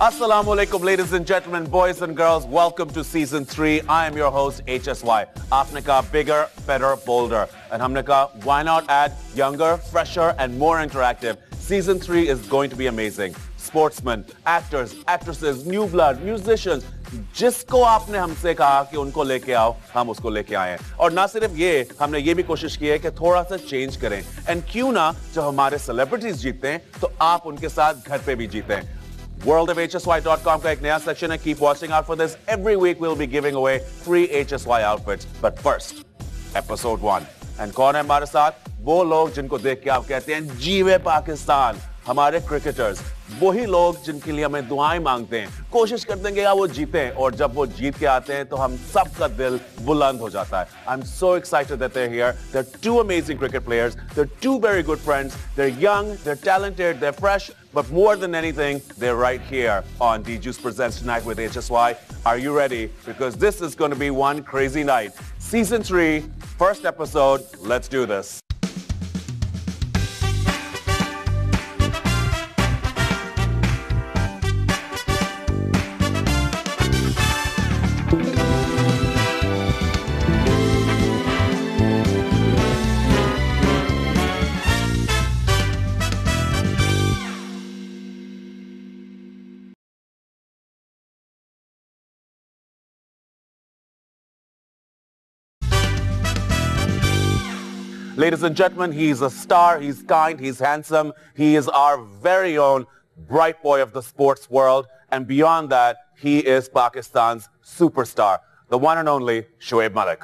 Assalamu alaikum, ladies and gentlemen, boys and girls. Welcome to season 3. I am your host, HSY. Aapne kaha bigger, better, bolder. And humne kaha, why not add younger, fresher, and more interactive? Season 3 is going to be amazing. Sportsmen, actors, actresses, new blood, musicians. जिसको आपने हमसे कहा कि उनको लेके आओ, हम उसको लेके आए हैं. और ना सिर्फ ये, हमने ये भी कोशिश की है कि थोड़ा सा चेंज करें. एंड क्यों ना जब हमारे सेलिब्रिटीज जीतते हैं, तो आप उनके साथ घर पे भी जीते हैं. worldofhsy.com का एक नया सेक्शन है. Keep watching out for this. Every week we'll be giving away free HSY outfits. But first, episode 1. And कौन है हमारे साथ? वो लोग जिनको देख के आप कहते हैं जीवे पाकिस्तान. हमारे क्रिकेटर्स, वही लोग जिनके लिए हमें दुआएं मांगते हैं, कोशिश करते हैं कि वो जीतें, और जब वो जीत के आते हैं तो हम सबका दिल बुलंद हो जाता है. I'm so excited that they're here. They're two amazing cricket players. They're two very good friends. They're young, they're talented, they're fresh, but more than anything, they're right here on D-Juice Presents Tonight with HSY. Are you ready? Because this is going to be one crazy night. Season 3, first episode. Let's do this. Ladies and gentlemen, he is a star, he's kind, he's handsome, he is our very own bright boy of the sports world, and beyond that, he is Pakistan's superstar, the one and only Shoaib Malik.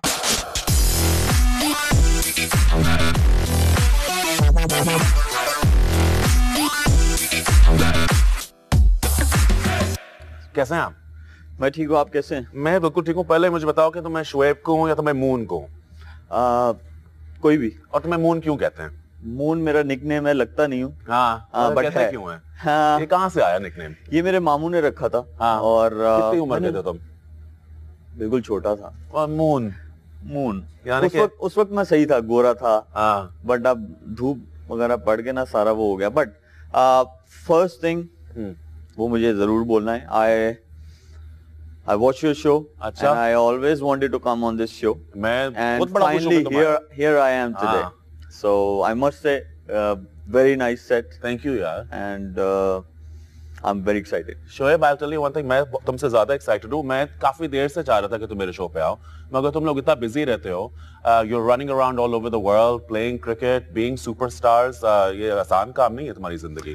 कैसे हैं आप? मैं ठीक हूँ, आप कैसे हैं? मैं बिल्कुल ठीक हूँ. पहले मुझे बताओ कि तुम्हें शोएब को हूँ या तुम्हें मून को हूँ? कोई भी. और तुम्हें मून क्यों कहते हैं? मून मेरा निकनेम है, लगता नहीं हूँ. हाँ, बट है. क्यों है? हाँ, ये कहाँ से आया निकनेम? ये मेरे मामू ने रखा था. हाँ, और कितनी उम्र के थे तुम? बिल्कुल छोटा था. और मून यानी उस वक्त मैं सही था, गोरा था. हाँ, बट अब धूप वगैरह पड़ के ना सारा वो हो गया. बट फर्स्ट थिंग वो मुझे जरूर बोलना है. I watch your show, and I always wanted to come on this show. And finally, here I am today. So I must say, very nice set. Thank you, yaar. And I'm very excited. Shoaib, I'll tell you one thing. मैं तुमसे ज़्यादा excited हूँ. मैं काफी देर से चाह रहा था कि तुम मेरे शो पे आओ. मगर तुम लोग इतना busy रहते हो. You're running around all over the world, playing cricket, being superstars. ये आसान काम नहीं है तुम्हारी जिंदगी.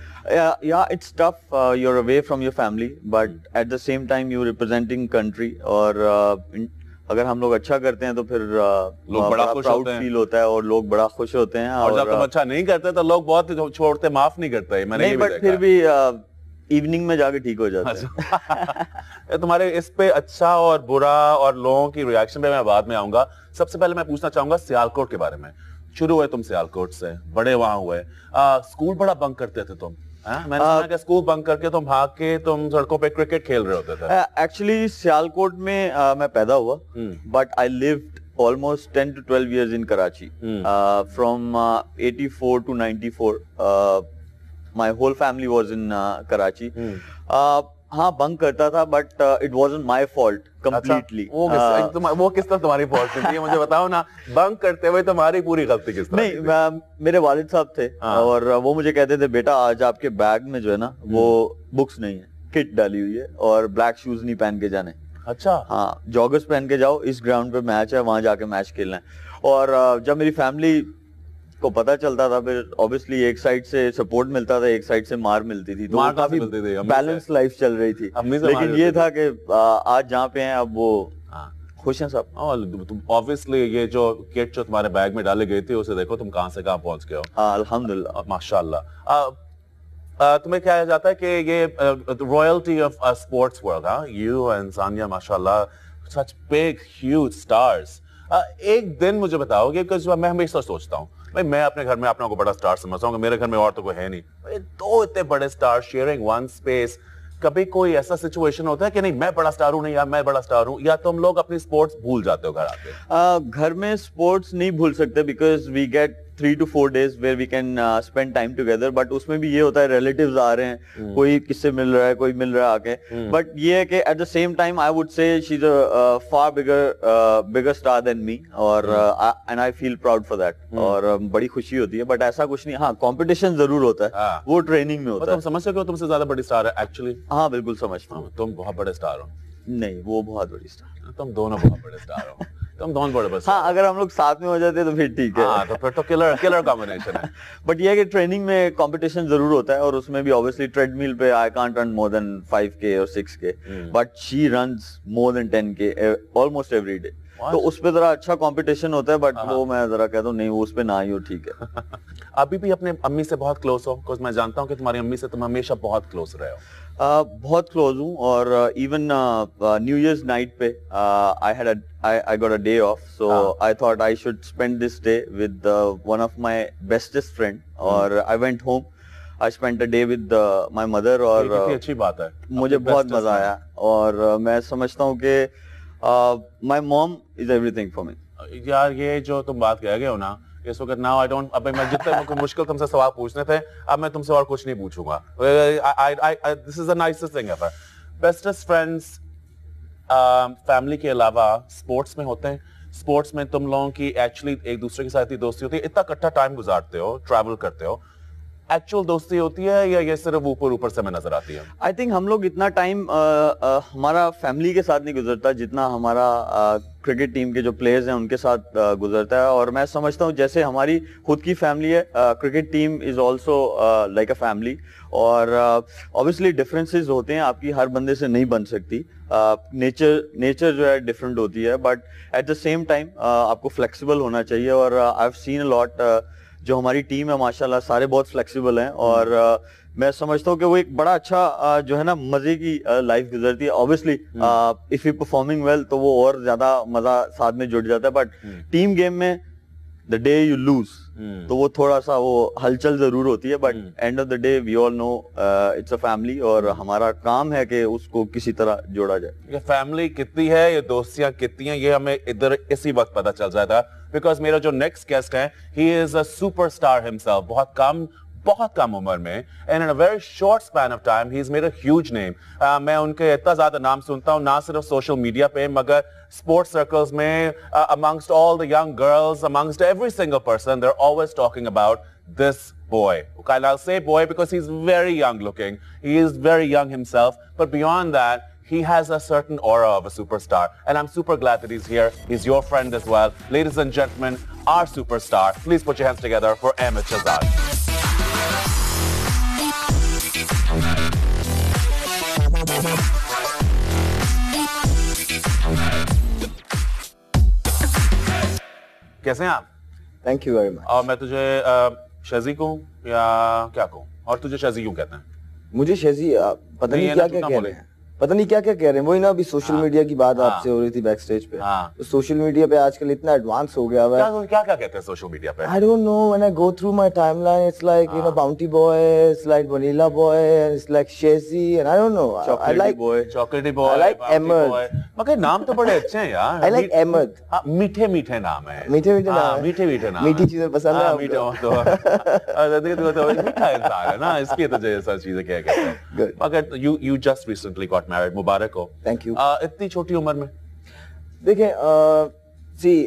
Yeah, it's tough. You're away from your family, but at the same time you're representing country. और अगर हम लोग अच्छा करते हैं तो फिर लोग बड़ा खुश होते हैं. फील होता है और लोग बड़ा खुश होते हैं. और जब तुम अच्छा नहीं करते तो लोग बहुत छोड़ते, माफ नहीं करते. मैंने ये भी देखा. फिर भी इवनिंग में जाके ठीक हो जाता है. तुम्हारे इस पे अच्छा और बुरा और लोगों की रिएक्शन पे मैं बाद में आऊंगा. सबसे पहले मैं पूछना चाहूंगा सियालकोट के बारे में. शुरू हुए तुम सियालकोट से, बड़े वहां हुए. स्कूल बड़ा बंक करते थे तुम. मैंने सुना कि स्कूल बंक करके तुम भाग के तुम सड़कों पे क्रिकेट खेल रहे होते थे. एक्चुअली सियालकोट में मैं पैदा हुआ, but I lived almost 10 to 12 years in Karachi. From 84 to 94. My whole family was in Karachi. हाँ, बंक करता था, but it wasn't my fault completely. वो किस तरह तुम्हारी फॉल्ट थी? मुझे बताओ ना. बंक करते हुए तुम्हारी पूरी गलती किस तरह? नहीं, मेरे वालिद साहब थे. और वो मुझे कहते थे, बेटा आज आपके बैग में जो है ना वो बुक्स नहीं है, किट डाली हुई है, और ब्लैक शूज नहीं पहन के जाने. अच्छा. हाँ, जॉगर्स पहन के जाओ, इस ग्राउंड पे मैच है, वहां जाके मैच खेलना है. और जब मेरी फैमिली को पता चलता था, फिर ऑब्वियसली एक साइड से सपोर्ट मिलता था, एक साइड से मार मिलती थी. तो काफी बैलेंस लाइफ चल रही थी. लेकिन ये था कि आज जहाँ पे हैं अब वो खुश हैं सब. ऑब्वियसली ये जो किट जो तुम्हारे बैग में डाली गई थी, उसे देखो तुम कहाँ से कहाँ पहुंच गए हो. अल्हम्दुलिल्लाह, माशाल्लाह. तुम्हें क्या जाता है कि ये royalty of sports world, you and Sania, माशाल्लाह, सच बिग ह्यूज स्टार्स. एक दिन मुझे बताओ कि मैं हमेशा सोचता हूँ, भाई मैं अपने घर में अपने को बड़ा स्टार समझता हूँ, मेरे घर में और तो कोई है नहीं. दो इतने बड़े स्टार शेयरिंग वन स्पेस. कभी कोई ऐसा सिचुएशन होता है कि नहीं मैं बड़ा स्टार हूं, नहीं यार मैं बड़ा स्टार हूं, या तुम लोग अपनी स्पोर्ट्स भूल जाते हो घर आके? घर में स्पोर्ट्स नहीं भूल सकते, because we get 3 to 4 days where we can spend time together, but उसमें भी ये होता है relatives आ रहे हैं, कोई किससे मिल रहा है, कोई मिल रहा है आके, but ये है कि at the same time I would say she's a far bigger star than me, और and I feel proud for that, और बड़ी खुशी होती है, but ऐसा कुछ नहीं, हाँ competition जरूर होता है, वो ट्रेनिंग में होता है। तुम समझ सको तुमसे ज्यादा बड़ी स्टार है एक्चुअली? हाँ बिल्कुल समझता हूँ। तुम बहुत बड़े स्टार हो। नहीं, वो बहुत बड़ी स्टार। तुम दोनों बहुत बड़े स्टार हो। तुम दोनों बड़े बस। हाँ, अगर हम लोग साथ में हो जाते तो फिर ठीक है। हाँ, तो फिर तो किलर कॉम्बिनेशन है। बट ये है कि ट्रेनिंग में कंपटीशन जरूर होता है, और उसमें भी ऑब्वियसली ट्रेडमिल पे I can't run more than 5K और 6K, but she runs more than 10K almost every day. तो उस पे जरा अच्छा कंपटीशन होता है, बट वो मैं जरा कहता हूँ नहीं, वो उस पे ना ही हो, ठीक है। अभी भी अपने अम्मी से बहुत क्लोज हो? बिकॉज़ मैं जानता हूँ कि तुम्हारी अम्मी से तुम हमेशा बहुत क्लोज रहे हो। बहुत क्लोज हूँ, और इवन न्यू ईयर्स नाइट पे I got a day off, so I thought I should spend this day with one of my bestest friend, और I went home. I spent a day with my mother, और कितनी अच्छी बात है, मुझे बहुत मजा आया, और मैं समझता हूँ कि my mom is everything for me. यार ये जो तुम बात कह गए हो ना, इस वक्त नाउ आई डोंट, अब मैं जितने मुश्किल तुमसे सवाल पूछने थे, अब मैं तुमसे और कुछ नहीं पूछूंगा। This is the nicest thing ever. Bestest friends family के अलावा स्पोर्ट्स में होते हैं। स्पोर्ट्स में तुम लोगों की एक्चुअली एक दूसरे के साथ ही दोस्ती होती है, इतना इकट्ठा टाइम गुजारते हो, ट्रैवल करते हो, एक्चुअल दोस्ती होती है या ये सिर्फ ऊपर से में नजर आती है? आई थिंक हम लोग इतना टाइम हमारा फैमिली के साथ नहीं गुजरता जितना हमारा क्रिकेट टीम के जो प्लेयर्स हैं उनके साथ गुजरता है, और मैं समझता हूँ जैसे हमारी खुद की फैमिली है, cricket team is also like a family, और ऑब्वियसली डिफरेंसेस होते हैं, आपकी हर बंदे से नहीं बन सकती, नेचर जो है डिफरेंट होती है, but at the same time आपको फ्लेक्सिबल होना चाहिए, और I have seen a lot, जो हमारी टीम है माशाल्लाह सारे बहुत फ्लेक्सिबल हैं, और मैं समझता हूँ कि वो एक बड़ा अच्छा जो है ना मजे की लाइफ गुजरती है। Obviously if you performing well तो वो और ज्यादा मजा साथ में जुड़ जाता है, बट टीम गेम में द डे यू लूज तो वो थोड़ा सा वो हलचल जरूर होती है, but end of the day we all know it's a family, और हमारा काम है कि उसको किसी तरह जोड़ा जाए। ये फैमिली कितनी है, ये दोस्तियां कितनी है, ये हमें इधर इसी वक्त पता चल जाता है, बिकॉज मेरा जो नेक्स्ट गेस्ट है he is a superstar himself, बहुत कम उम्र में, and in a very short span of time he has made a huge name. मैं उनके इतना ज्यादा नाम सुनता हूँ, ना सिर्फ सोशल मीडिया पे मगर sports circles mein, amongst all the young girls, amongst every single person, they're always talking about this boy. And I'll say boy because he's very young looking. He is very young himself. But beyond that, he has a certain aura of a superstar. And I'm super glad that he's here. He's your friend as well. Ladies and gentlemen, our superstar. Please put your hands together for Ahmed Shahzad. कैसे हैं आप? Thank you very much. और मैं तुझे शजी कहूं या क्या कहूं, और तुझे शजी क्यों कहते हैं? मुझे शजी पता नहीं क्या क्या कह रहे हैं, पता नहीं क्या क्या कह रहे हैं। वही ना अभी सोशल मीडिया की बात आपसे हो रही थी बैक स्टेज पे। तो सोशल मीडिया पे आजकल इतना एडवांस हो गया है। क्या क्या कहते हैं सोशल मीडिया पे? I don't know, when I go through my timeline it's like you know bounty boy, it's like vanilla boy, it's like शेजी, and I don't know, I like chocolatey boy, I like Ahmad. मगर नाम तो बड़े अच्छे हैं यार। I like Ahmad. मीठे मीठे नाम है, मीठे मीठे नाम, मीठे मीठे नाम, मीठी चीजें पसंद है मीठे तो मीठा इंसान है ना, इसलिए तुझे ऐसा चीजें क्या कहते हैं। मगर you just recently got married, मुबारक हो। Thank you. इतनी छोटी उम्र में? देखिए, see,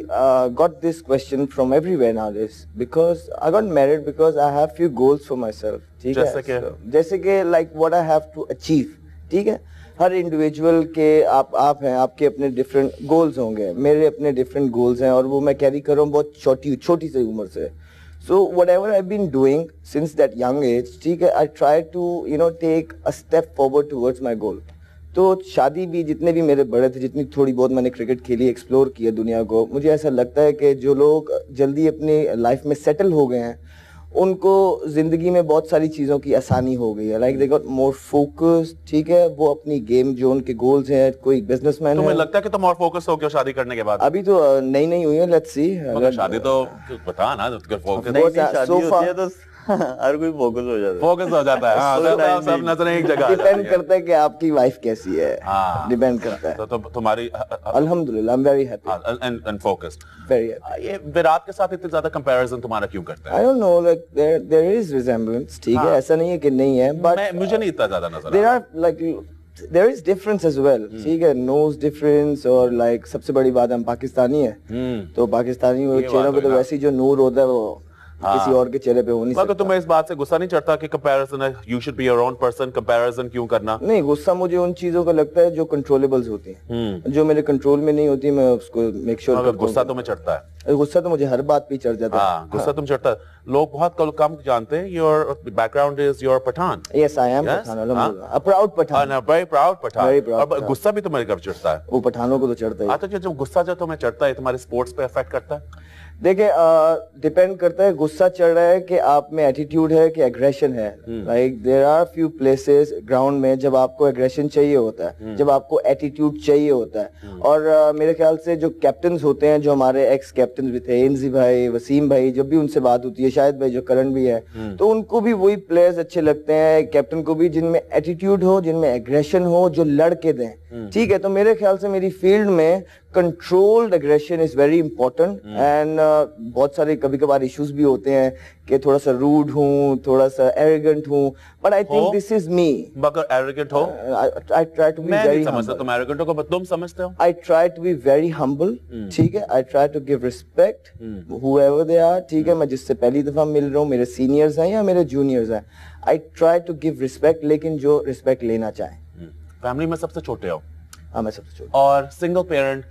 got this question from everywhere nowadays because I got married because I have few goals for myself. ठीक है? जैसे कि like what I have to achieve. ठीक है? हर इंडिविजुअल के आप हैं, आपके अपने डिफरेंट गोल्स होंगे, मेरे अपने डिफरेंट गोल्स हैं, और वो मैं कैरी कर रहा हूँ बहुत छोटी सी उम्र से। So whatever I've been doing since that young age, ठीक है, I try to take a step forward towards my goal. तो शादी भी, जितने भी मेरे बड़े थे, जितनी थोड़ी बहुत मैंने क्रिकेट खेली, एक्सप्लोर किया दुनिया को, मुझे ऐसा लगता है कि जो लोग जल्दी अपनी लाइफ में सेटल हो गए हैं उनको जिंदगी में बहुत सारी चीज़ों की आसानी हो गई है। Like they got more focus. ठीक है, वो अपनी गेम, जो उनके गोल्स हैं, कोई बिजनेसमैन है। तुम्हें लगता है कि तुम और फोकस हो गया शादी करने के बाद? अभी तो नई हुई है, लेट्स सी। शादी तो बता ना, फोकस नहीं, शादी होती है तो हर कोई फोकस हो जाता है। फोकस हो जाता है, हाँ, सब नजरें एक जगह। डिपेंड करता है कि आपकी वाइफ कैसी है, डिपेंड करता है। तो तुम्हारी अल्हम्दुलिल्लाह, I am very happy and focused, very happy. ये विराट के साथ इतना ज्यादा कंपैरिजन तुम्हारा क्यों करते हैं? I don't know, like there is resemblance, ठीक है, ऐसा नहीं है कि नहीं है, बट मुझे नहीं इतना ज्यादा नजर there are like there is difference as well, ठीक है, nose difference, और like सबसे बड़ी बात हम पाकिस्तानी है, तो पाकिस्तानी चेहरों पे तो वैसे ही जो नूर होता है वो किसी और के चेहरे पे हो नहीं सकता। मगर तुम्हें इस बात से गुस्सा नहीं चढ़ता कि कंपैरिजन है, you should be your own person, comparison क्यों करना? नहीं, गुस्सा मुझे उन चीजों का लगता है जो कंट्रोलेबल्स होती हैं, जो मेरे कंट्रोल में नहीं होती, मैं उसको मेक श्योर करता हूं। गुस्सा तुम्हें चढ़ता है? गुस्सा तो मुझे हर बात पे चढ़ जाता है। गुस्सा तुम चढ़ता है। लोग बहुत कम जानते हैं your background is your Pathan. Yes, I am Pathan, अल्हम्दुलिल्लाह, a proud Pathan, a very proud Pathan. और गुस्सा भी तुम्हारे कब चढ़ता है? वो पठानों को तो चढ़ता है। अच्छा, जो गुस्सा जो तुम्हें चढ़ता है तुम्हारे स्पोर्ट्स पे अफेक्ट करता है? देखिए, डिपेंड करता है गुस्सा चढ़ रहा है कि आप में एटीट्यूड है कि एग्रेशन है। Like there are few places ground में जब आपको एग्रेशन चाहिए होता है, जब आपको एटीट्यूड चाहिए होता है। और मेरे ख्याल से जो कैप्टन होते हैं, जो हमारे एक्स कैप्टन भी थे, एनजी भाई, वसीम भाई, जब भी उनसे बात होती है, शायद भाई जो करंट भी है, तो उनको भी वही प्लेयर्स अच्छे लगते हैं, कैप्टन को भी, जिनमें एटीट्यूड हो, जिनमें एग्रेशन हो, जो लड़के दें, ठीक है। तो मेरे ख्याल से मेरी फील्ड में controlled aggression is very important, and बहुत सारे कभी कभार इश्यूज भी होते हैं कि थोड़ा सा रूड हूँ, थोड़ा सा एरोगेंट हूँ, but I think this is me. मगर एरोगेंट हो? I try to be very समझता तुम एरोगेंट हो, तुम समझते हो? I try to be very humble, ठीक है। I try to give respect whoever they are, ठीक है। मैं जिससे पहली दफा मिल रहा हूँ, मेरे सीनियर्स हैं या मेरे जूनियर्स हैं, I try to give respect, लेकिन जो रिस्पेक्ट लेना चाहे। फैमिली में सबसे छोटे हो? हाँ, मैं सबसे छोटा। और सिंगल पेरेंट,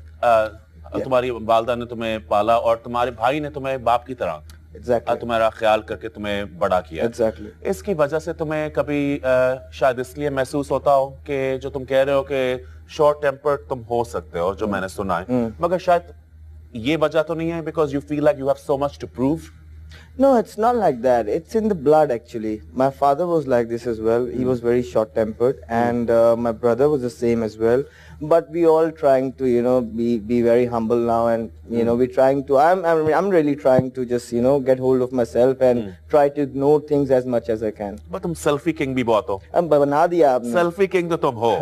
तुम्हारी वालदा ने तुम्हें पाला और तुम्हारे भाई ने तुम्हें बाप की तरह तुम्हारा ख्याल करके तुम्हें बड़ा किया। इसकी वजह से तुम्हें कभी शायद इसलिए महसूस होता हो कि जो तुम कह रहे हो कि शॉर्ट टेम्पर तुम हो सकते हो, जो मैंने सुना है, मगर शायद ये वजह तो नहीं है because you feel like you have so much to prove? No, it's not like that. It's in the blood actually. My father was like this as well. He was very short-tempered, and my brother was the same as well. But we all trying to, you know, be very humble now, and you know, we're trying to. I'm really trying to just, you know, get hold of myself and try to know things as much as I can. But तुम selfie king भी बहुत हो। अब बना दिया आपने। Selfie king तो तुम हो।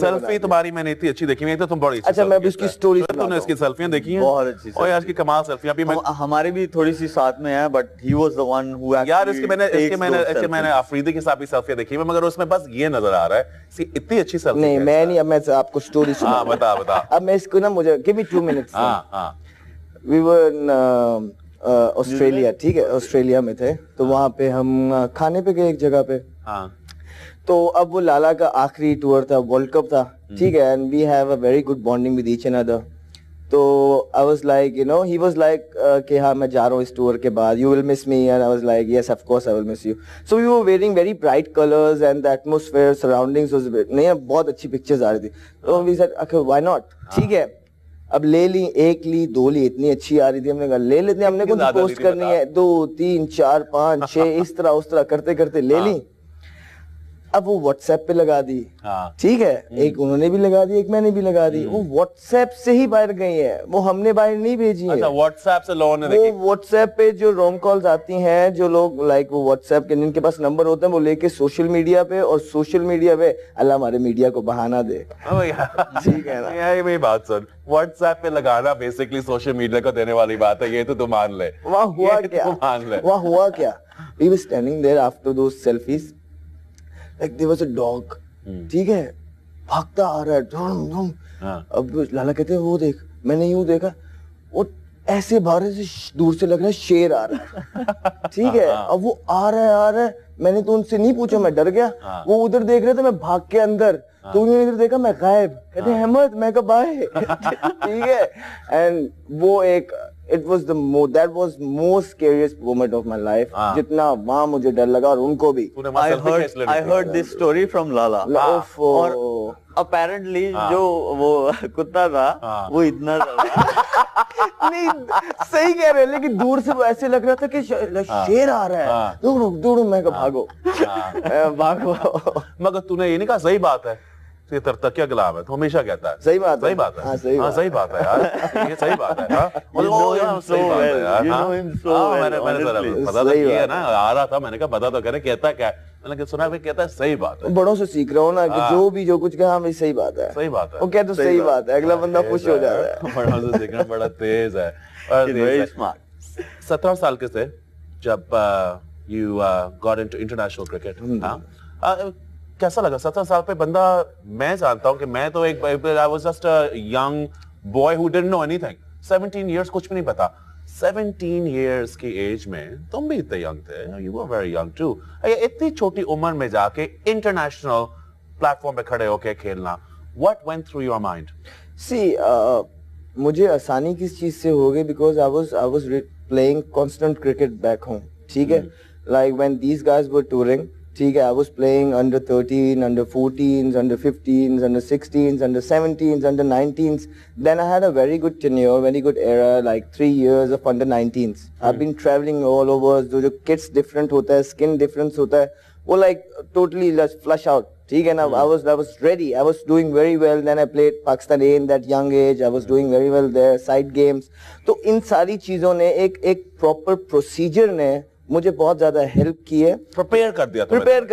Selfie तुम्हारी मैंने इतनी अच्छी देखी है, तो तुम बड़ी। अच्छा, मैं भी उसकी स्टोरी सुनाता हूँ। तुमने इसकी सेल्फियां देखी हैं? बहुत अच्छी। और यार इसकी कमाल सेल्फियां भी हमारे भी थोड़ी सी साथ में है, but he was the one who actually यार इसके मैंने अफरीदी के साथ भी सेल्फी देखी है, मगर उसमें बस ये नजर आ रहा है इसकी इतनी अच्छी सेल्फी। नहीं, मैं नहीं, अब मैं आपको स्टोरी सुना। हाँ, बता। अब मैं इसको ना, मुझे give me 2 minutes। We were in Australia, ठीक है, ऑस्ट्रेलिया में थे, तो वहाँ पे हम खाने पे गए एक जगह पे। तो अब वो लाला का आखिरी टूर था, वर्ल्ड कप था, ठीक है, and we have a very good bonding with each and other. तो I was like, you know, he was like कि हाँ मैं जा रहा हूँ इस टूर के बाद, you will miss me, and I was like yes of course I will miss you. So we were wearing very bright colours and the atmosphere surroundings was नहीं, बहुत अच्छी पिक्चर्स आ रही थी। तो we said okay why not, ठीक है, अब ले ली, 1 ली, 2 ली, इतनी अच्छी आ रही थी, हमने कहा ले लेते हैं, हमने कुछ पोस्ट करनी है, 2 3 4 5 6 इस तरह उस तरह करते करते ले ली। अब वो व्हाट्सएप पे लगा दी, ठीक है, एक उन्होंने भी लगा दी, एक मैंने भी लगा दी। वो व्हाट्सएप से ही बाहर गई है, वो हमने बाहर नहीं भेजी है। अच्छा, व्हाट्सएप से लोगों ने देखी। वो व्हाट्सएप पे जो रोम कॉल्स आती हैं, जो लोग लाइक वो व्हाट्सएप के जिनके पास नंबर होता है, वो लेके सोशल मीडिया पे, और सोशल मीडिया पे अल्लाह हमारे मीडिया को बहाना दे। ठीक है ना, यही बात सुन, व्हाट्सएप पे लगाना बेसिकली सोशल मीडिया को देने वाली बात है, ये तो तू मान ले। वहाँ हुआ क्या? वहाँ हुआ क्या? We were standing there after those selfies. Like there was a dog, ठीक है, भागता आ रहा है, धूम धूम। अब लाला कहते हैं वो देख, मैंने यूं देखा, वो ऐसे बाहर से दूर से लग रहा है शेर आ रहा है, ठीक है। अब वो आ रहा है, मैंने तो उनसे नहीं पूछा, मैं डर गया। वो उधर देख रहे थे, मैं भाग के अंदर, तो उन्होंने इधर देखा, मैं गायब। कहते हैं अहमद, मैं कब आए, ठीक है। एंड वो एक it was that was most scariest moment of my life, जितना वहाँ मुझे डर लगा, और उनको भी। I heard this story from Lala, और apparently जो वो कुत्ता था वो इतना नहीं, सही कह रहे हैं, लेकिन दूर से वो ऐसे लग रहा था कि शेर आ रहा है, दौड़ो दौड़ो, मैं कहा भागो भागो। मगर तूने ये नहीं कहा सही बात है, तरतकिया गुलाम है, तो हमेशा कहता है सही बात है, सही बात है, हाँ सही बात है यार, ये सही बात है, हाँ सही बात है यार, मैंने पता था किया ना, आ रहा था, मैंने कहा पता तो करे कहता क्या है, मैंने सुना भी कहता है सही बात है। बड़ों से सीख रहा हूँ ना कि जो भी जो कुछ कहा हमें सही बात है, सही बात है, वो कहते सही बात है, अगला बंदा खुश हो जाता है। बड़ों से सीखना बड़ा तेज है। 17 साल के थे जब you got into international cricket, कैसा लगा 17 साल पे? बंदा, मैं जानता हूँ कि मैं तो एक I was just a young boy who didn't know anything. 17 years कुछ भी नहीं पता। 17 years की एज में तुम भी इतने यंग थे, you were very young too. इतनी छोटी उम्र में जाके इंटरनेशनल प्लेटफॉर्म पे खड़े होके खेलना, what went through your mind? See, मुझे आसानी किस चीज से हो गई, because I was playing constant cricket back home. ठीक है, like when these guys were touring, ठीक है, I was playing under 13, under 14s, under 15s, under 16s, under 17s, under 19s. Then I had a very good tenure, very good era, like 3 years of under 19s. I've been traveling all over. जो kids different होता है, skin difference होता है, वो like totally flush out. ठीक है ना, I was ready. I was doing very well. Then I played Pakistan A in that young age. I was doing very well there. Side games. तो इन सारी चीजों ने एक proper procedure ने मुझे बहुत ज्यादा हेल्प की है, प्रिपेयर कर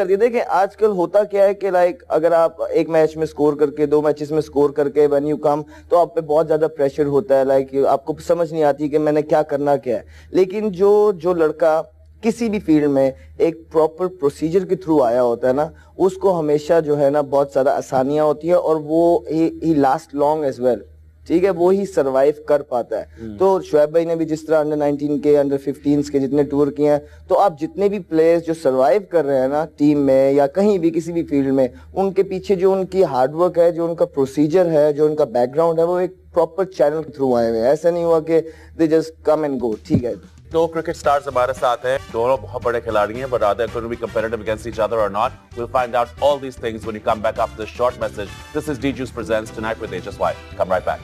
दिया। देखिए आजकल होता क्या है कि लाइक अगर आप एक मैच में स्कोर करके, 2 मैचेस में स्कोर करके व्हेन यू कम, तो आप पे बहुत ज्यादा प्रेशर होता है, लाइक आपको समझ नहीं आती कि मैंने क्या करना क्या है। लेकिन जो लड़का किसी भी फील्ड में एक प्रॉपर प्रोसीजर के थ्रू आया होता है ना, उसको हमेशा जो है ना बहुत ज्यादा आसानियां होती है, और वो ही लास्ट लॉन्ग एज वेल। ठीक है, वो ही सरवाइव कर पाता है। तो शुएब भाई ने भी जिस तरह अंडर 19 के, अंडर 15 के जितने टूर किए हैं, तो आप जितने भी प्लेयर्स जो सरवाइव कर रहे हैं ना टीम में या कहीं भी किसी भी फील्ड में, उनके पीछे जो उनकी हार्डवर्क है, जो उनका प्रोसीजर है, जो उनका बैकग्राउंड है, वो एक प्रॉपर चैनल के थ्रू आए हुए हैं। ऐसा नहीं हुआ कि they just come and go. ठीक है, दो क्रिकेट स्टार्स हमारे साथ हैं, दोनों बहुत बड़े खिलाड़ी हैं, but are they going to be competitive against each other or not? We'll find out all these things when you come back after this short message. This is D-Juice Presents Tonight with HSY. Come right back.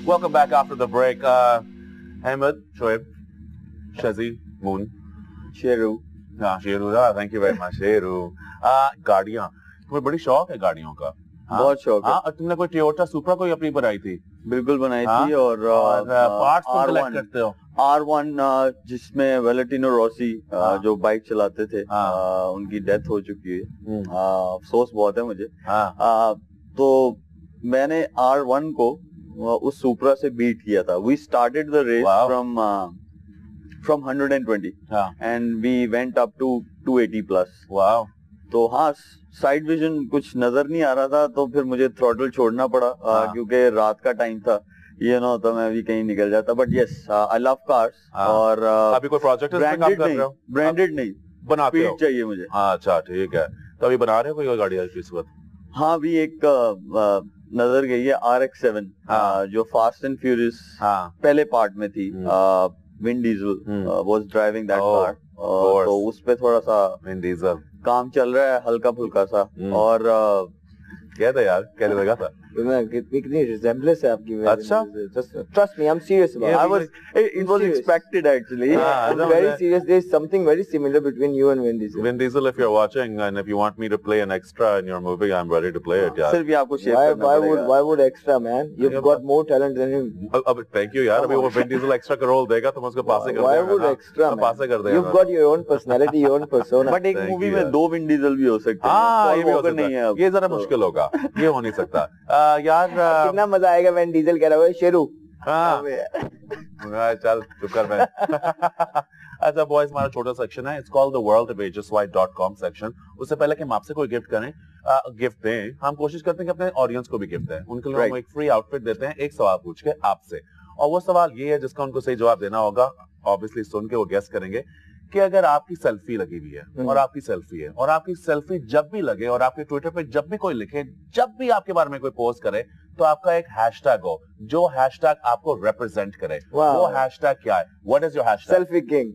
Welcome back after the break. Ahmed, Shoaib, Shazi, Moon, Sheru. हाँ Sheru, thank you very much, Sheru. गाड़ियाँ, तुम्हें बड़ी शौक है गाड़ियों का? बहुत शौक है। और तुमने कोई टोयोटा सुप्रा कोई अपनी बनाई थी? बिल्कुल बनाई थी, और पार्ट्स तुम कलेक्ट करते हो? R1 जिसमें वैलेंटिनो रॉसी जो बाइक चलाते थे, उनकी डेथ हो चुकी है, अफसोस बहुत है मुझे। तो मैंने R1 को उस सुपरा से बीट किया था। We started the race from 120 and we went up to 280 plus. Wow. तो हाँ, साइड विजन कुछ नजर नहीं आ रहा था, तो फिर मुझे थ्रॉटल छोड़ना पड़ा, क्योंकि रात का टाइम था, ये ना होता मैं भी कहीं निकल जाता। But yes, I love cars. और अभी कोई प्रोजेक्ट पे काम कर रहे हो? ब्रांडेड नहीं, बनाते हो? चाहिए मुझे। अच्छा ठीक है, तो अभी बना रहे हो कोई गाड़ी इस वक्त? हाँ, भी एक नजर गई है RX-7, जो फास्ट एंड फ्यूरियस पहले पार्ट में थी। Vin Diesel was driving that part, तो उस पे थोड़ा सा विन डीजल काम चल रहा है, हल्का फुल्का सा। और क्या था यार, क्या लगा था? कितनी रिजेम्बलेंस है आपकी। अच्छा, trust me, I'm serious about it. It was expected actually. I'm very serious. There's something very similar between you and Vin Diesel. Vin Diesel, if you're watching and if you want me to play an extra in your movie, I'm ready to play it. सिर्फ ये आपको share करना पड़ेगा। Why would extra, man? You've got more talent than him. अब thank you यार, अभी वो Vin Diesel extra का रोल देगा, तुम उसको पासे कर देगा। Why would extra? पासे कर देगा। You've got your own personality, your own persona. But एक मूवी में 2 Vin Diesel भी हो सकते हैं। हाँ, ये भी हो सकता है। ये जरा मुश्किल होगा, ये हो नहीं सकता। यार कितना मजा आएगा वैन डीजल कह रहा है शेरू। चल चुप कर मैं। अच्छा बॉयज, हमारा छोटा सेक्शन है, it's called the world of hsy.com section. उससे पहले कि हम आपसे कोई गिफ्ट करें, गिफ्ट दें, हम कोशिश करते हैं कि अपने ऑडियंस को भी गिफ्ट दें। उनके लिए हम एक फ्री आउटफिट देते हैं, एक सवाल पूछ के आपसे, और वो सवाल ये है जिसका उनको सही जवाब देना होगा। ऑब्वियसली सुन के वो गेस करेंगे कि अगर आपकी सेल्फी लगी हुई है और आपकी सेल्फी है, और आपकी सेल्फी जब भी लगे और आपके ट्विटर पे जब भी कोई लिखे, जब भी आपके बारे में कोई पोस्ट करे, तो आपका एक हैशटैग हो जो हैशटैग आपको रिप्रेजेंट करे। वो हैशटैग क्या है? What is your hashtag? Selfie king.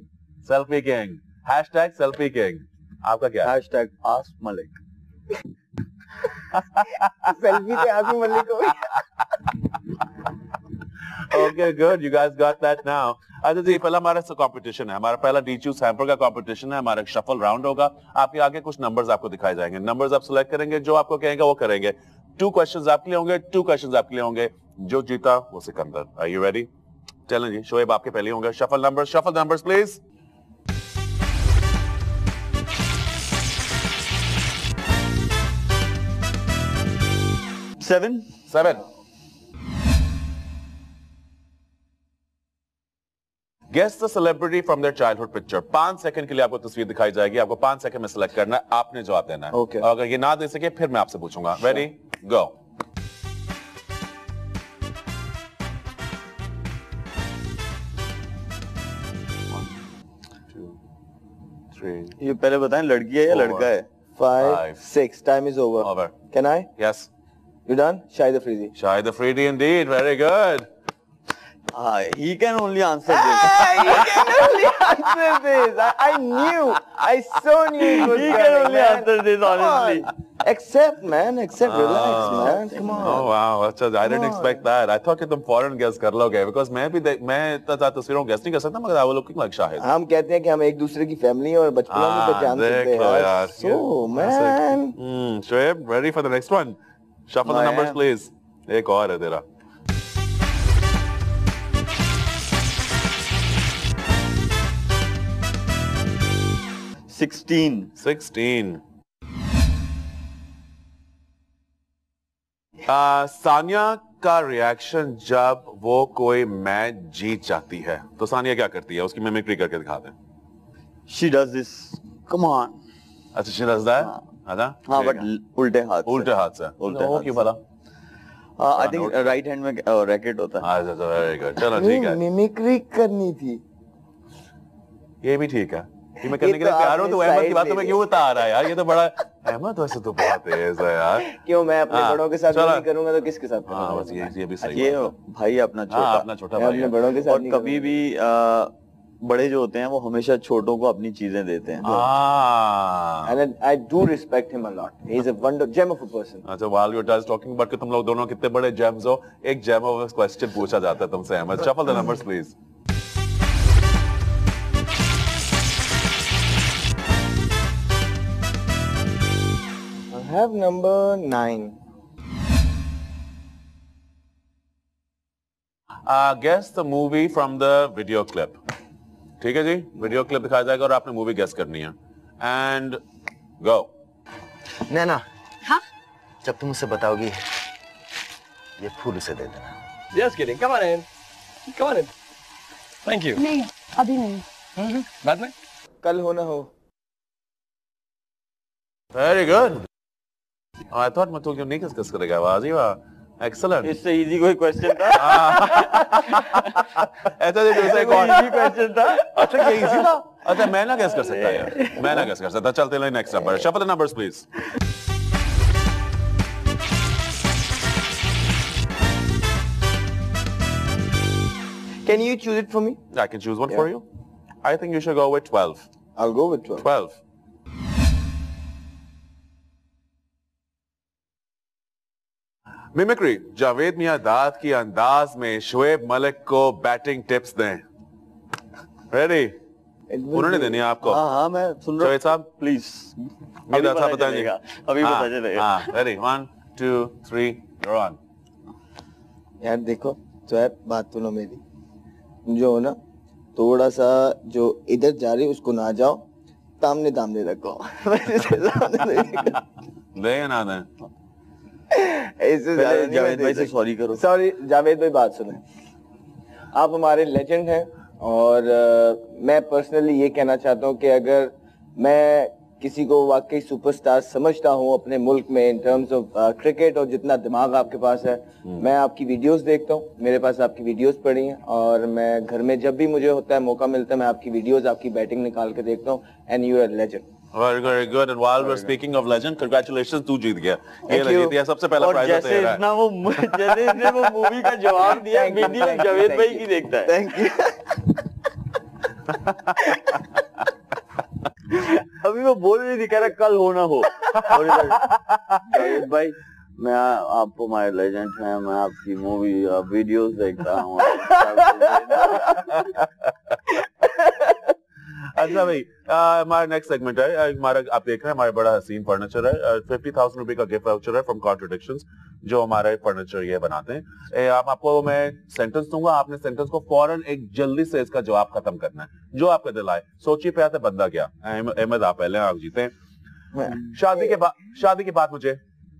Selfie king, hashtag selfie king. आपका क्या? #AskMalik. सेल्फी से आसिफ मलिक को. Okay, good. You guys got that now. अच्छा जी, पहला हमारा कंपटीशन है, हमारा पहला डीचू सैंपल का कंपटीशन है, हमारा शफल राउंड होगा. आपके आगे कुछ नंबर्स आपको दिखाए जाएंगे, नंबर्स आप सिलेक्ट करेंगे, जो आपको कहेंगे वो करेंगे. 2 क्वेश्चंस आपके लिए होंगे, 2 क्वेश्चंस आपके लिए होंगे. जो जीता वो सिकंदर. Are you ready? चलें जी, शोएब आपके पहले होंगे. Shuffle numbers please. 7. Guess the celebrity from their childhood picture. 5 second के लिए आपको तस्वीर दिखाई जाएगी, आपको 5 सेकंड में सिलेक्ट करना है, आपने जवाब देना है. Okay. और अगर ये ना दे सके फिर मैं आपसे पूछूंगा. Ready? Go. 1, 2, 3. ये पहले बताएं लड़की है या 4, लड़का है? 5, 6. Time is over. Over. Can I? Yes. You done? Shahid Afridi. Shahid Afridi indeed. Very good. He can only answer this. He can only answer this. I knew. I so knew it was He coming, can only man. answer this, honestly. Accept, man. Accept. Relax, man. Come on. Oh wow. अच्छा, I didn't expect that. I thought कि तुम foreign guess कर लोगे because मैं इतना ज़्यादा तस्वीरों guess नहीं कर सकता, मगर I was looking like Shahid. हम कहते हैं कि हम एक दूसरे की फैमिली और बचपन में पहचान सकते हैं. So, man. Shoaib, ready for the next one? Shuffle the numbers, please. एक और है तेरा. 16. सानिया का रिएक्शन जब वो कोई मैच जीत जाती है तो सानिया क्या करती है? उसकी मिमिक्री करके दिखा दें. She does this. Come on. अच्छा, she does that? हाँ, but उल्टे हाथ से. वो क्यों भला? I think right hand में रैकेट होता है. अच्छा, वेरी गुड. चलो ठीक है. मिमिक्री करनी थी. ये भी ठीक है. कि मैं करने के लिए तैयार हूँ, तो अहमद की बातों में क्यों बता रहा है यार? ये तो बड़ा अहमद वैसे तो बहुत तेज है यार. क्यों मैं अपने बड़ों के साथ नहीं करूंगा तो किसके साथ करूंगा? बस ये भी सही. ये भाई अपना छोटा भाई अपने बड़ों के साथ. और कभी भी बड़े जो होते हैं वो हमेशा छोटों को अपनी चीजें देते हैं. And I do respect him a lot. He is a wonder gem of a person. अच्छा, while you guys talking about कि तुम लोग दोनों कितने बड़े gems हो, एक gem of a question पूछा जाता है तुमसे Ahmad. Shuffle the numbers, please. I have number 9. Guess the movie from the video clip. ठीक है जी, वीडियो क्लिप दिखाया जाएगा और आपने मूवी गेस करनी है. And go. नैना. हाँ? जब तुम उसे बताओगी ये फूल उसे दे देना. Just kidding. Come on in. Come on in. Thank you. नहीं, अभी नहीं. बाद में? कल हो ना हो. Very good. I thought मैं तो क्यों नहीं डिस्कस करेगा. वाह जी वाह. Excellent. इससे इजी कोई क्वेश्चन था. ऐसा जो दूसरा एक और इजी क्वेश्चन था. अच्छा, ये इजी था. अच्छा, मैं ना गेस कर सकता यार. मैं ना गेस कर सकता. चलते हैं next number. Shuffle the numbers, please. Can you choose it for me? I can choose one for you. I think you should go with 12. I'll go with 12. 12. Mimicry. Javed मियां दाद की अंदाज में शोएब मलिक को बैटिंग टिप्स दें. रेडी? उन्होंने देनी है आपको. हाँ, मैं सुन रहा हूँ. शोएब साहब प्लीज. अभी पता चलेगा. अभी पता चलेगा. हाँ, रेडी? 1, 2, 3, you're on. यार देखो, शोएब बात सुनो मेरी. जो हो ना, थोड़ा सा जो इधर जा रही उसको ना जाओ, तामने रखो. दे या ना दें? जावेद भाई से सॉरी करो. सॉरी जावेद भाई, बात सुने. आप हमारे लेजेंड हैं और मैं पर्सनली ये कहना चाहता हूँ कि अगर मैं किसी को वाकई सुपरस्टार समझता हूँ अपने मुल्क में इन टर्म्स ऑफ क्रिकेट और जितना दिमाग आपके पास है, मैं आपकी वीडियोस देखता हूँ. मेरे पास आपकी वीडियोस पड़ी हैं और मैं घर में जब भी मुझे होता है, मौका मिलता है, मैं आपकी वीडियोस, आपकी बैटिंग निकाल के देखता हूँ. And you are legend. Very good. And while we're speaking of legend, congratulations, तू जीत गया. ये जीत गया. सबसे पहला प्राइज होता है. जैसे इसने वो मूवी का जवाब दिया, वीडियो जावेद भाई की देखता है. Thank you. अभी वो बोल रही थी, कह रहा कल हो ना हो। और भाई मैं आपको हमारे लेजेंड हैं, मैं आपकी मूवी वीडियोस देखता हूँ। अच्छा भाई, हमारा नेक्स्ट सेगमेंट है हमारा, आप देख रहे हैं हमारा बड़ा हसीन फर्नीचर है, 50,000 रुपए का गिफ्ट वाउचर है फ्रॉम कॉन्ट्रडिक्शंस, जो हमारे फर्नीचर ये बनाते हैं। आपको मैं सेंटेंस दूंगा, आपने सेंटेंस को फौरन एक जल्दी से इसका जवाब खत्म करना है, जो आपका दिल आए। सोचिए पे आते बंदा क्या। अहमद आप पहले, आप जीते। शादी के बाद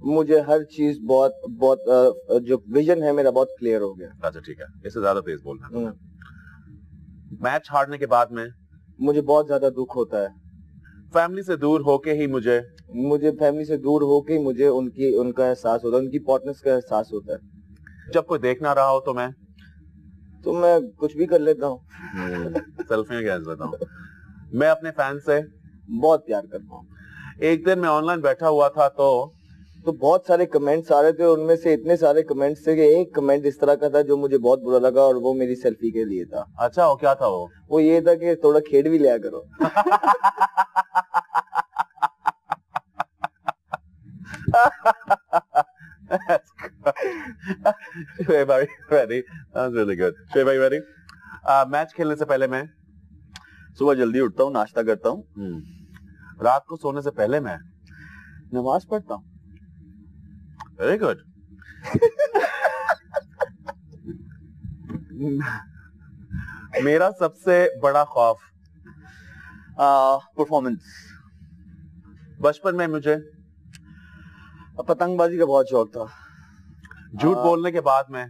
मुझे हर चीज बहुत जो विजन है मेरा बहुत क्लियर हो गया। अच्छा ठीक है, इससे ज्यादा तेज बोलना। मैच हारने के बाद में मुझे बहुत ज्यादा दुख होता है। फैमिली से दूर होके ही मुझे फैमिली से दूर होके ही मुझे उनका एहसास होता है, उनकी इम्पोर्टेंस का एहसास होता है। जब कोई देख ना रहा हो तो मैं कुछ भी कर लेता हूँ। सेल्फियां खींच लेता हूँ। मैं अपने फैन से बहुत प्यार करता हूँ। एक दिन मैं ऑनलाइन बैठा हुआ था तो बहुत सारे कमेंट्स आ रहे थे, उनमें से इतने सारे कमेंट्स थे कि एक कमेंट इस तरह का था जो मुझे बहुत बुरा लगा, और वो मेरी सेल्फी के लिए था। अच्छा, वो क्या था? वो ये था कि थोड़ा खेड भी लिया करो। मैच खेलने से पहले मैं सुबह जल्दी उठता हूँ, नाश्ता करता हूँ। रात को सोने से पहले मैं नमाज पढ़ता हूँ। Very good. मेरा सबसे बड़ा खौफ परफॉर्मेंस। बचपन में मुझे पतंगबाजी का बहुत शौक था। झूठ बोलने के बाद मैं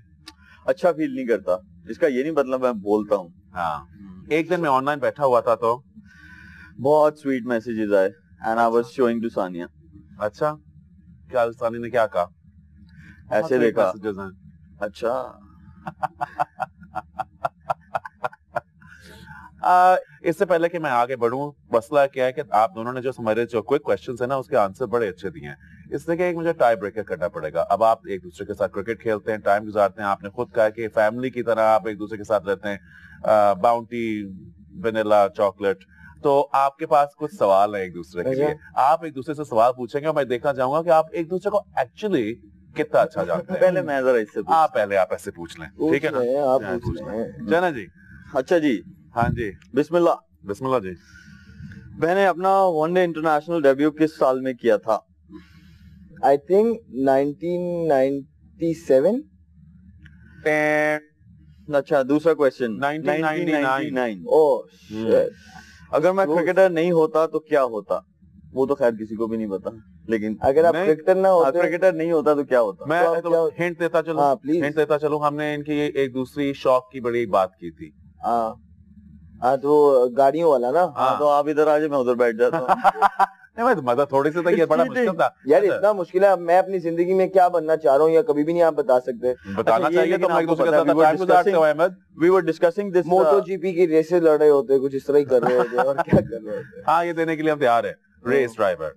अच्छा फील नहीं करता। इसका ये नहीं मतलब मैं बोलता हूँ। हाँ, एक दिन मैं ऑनलाइन बैठा हुआ था तो बहुत स्वीट मैसेजेस आए and I was showing to Sania. अच्छा, क्या सानी ने क्या कहा? ऐसे देखा। अच्छा। इससे पहले कि मैं आगे बढ़ूं, मसला क्या है कि आप दोनों ने जो हमारे जो क्विक क्वेश्चंस है ना, उसके आंसर बड़े अच्छे दिए हैं, इसलिए कि एक मुझे टाई ब्रेकर करना पड़ेगा। अब आप एक दूसरे के साथ क्रिकेट खेलते हैं, टाइम गुजारते हैं, आपने खुद कहा कि फैमिली की तरह आप एक दूसरे के साथ रहते हैं, बाउंटी, वेनिला, चॉकलेट, तो आपके पास कुछ सवाल है एक दूसरे के लिए। आप एक दूसरे से सवाल पूछेंगे और मैं देखना चाहूंगा कि आप एक दूसरे को एक्चुअली कितना अच्छा जानते हैं। पहले मैं जरा इससे पहले आप ऐसे पूछ लें, ठीक है ना? आप पूछ लें। जाना जी। अच्छा जी। हाँ जी, बिस्मिल्लाह। बिस्मिल्लाह जी। मैंने अपना वनडे इंटरनेशनल डेब्यू किस साल में किया था? I think 1997। अच्छा, दूसरा क्वेश्चन 1999। Oh shit. अगर मैं क्रिकेटर नहीं होता तो क्या होता? वो तो खैर किसी को भी नहीं पता, लेकिन अगर आप क्रिकेटर नहीं होता तो क्या होता? मैं तो हिंट देता चलूं। हाँ, प्लीज हिंट देता चलूं। हमने इनकी एक दूसरी शौक की बड़ी बात की थी। हाँ, तो गाड़ियों वाला ना। हाँ, तो आप इधर आ जाए, मैं उधर बैठ जाता हूँ। नहीं, मजा थोड़ी सी था, ये बड़ा मुश्किल था यार। इतना मुश्किल है। मैं अपनी जिंदगी में क्या बनना चाह रहा हूँ या कभी भी नहीं आप बता सकते। बताना चाहिए तो मैं एक दूसरे के साथ टाइम गुजारते हो Ahmed. We were discussing this. Moto GP की रेसेस लड़ रहे होते, कुछ इस तरह ही कर रहे होते और क्या कर रहे होते। हाँ, ये देने के लिए हम तैयार है। रेस ड्राइवर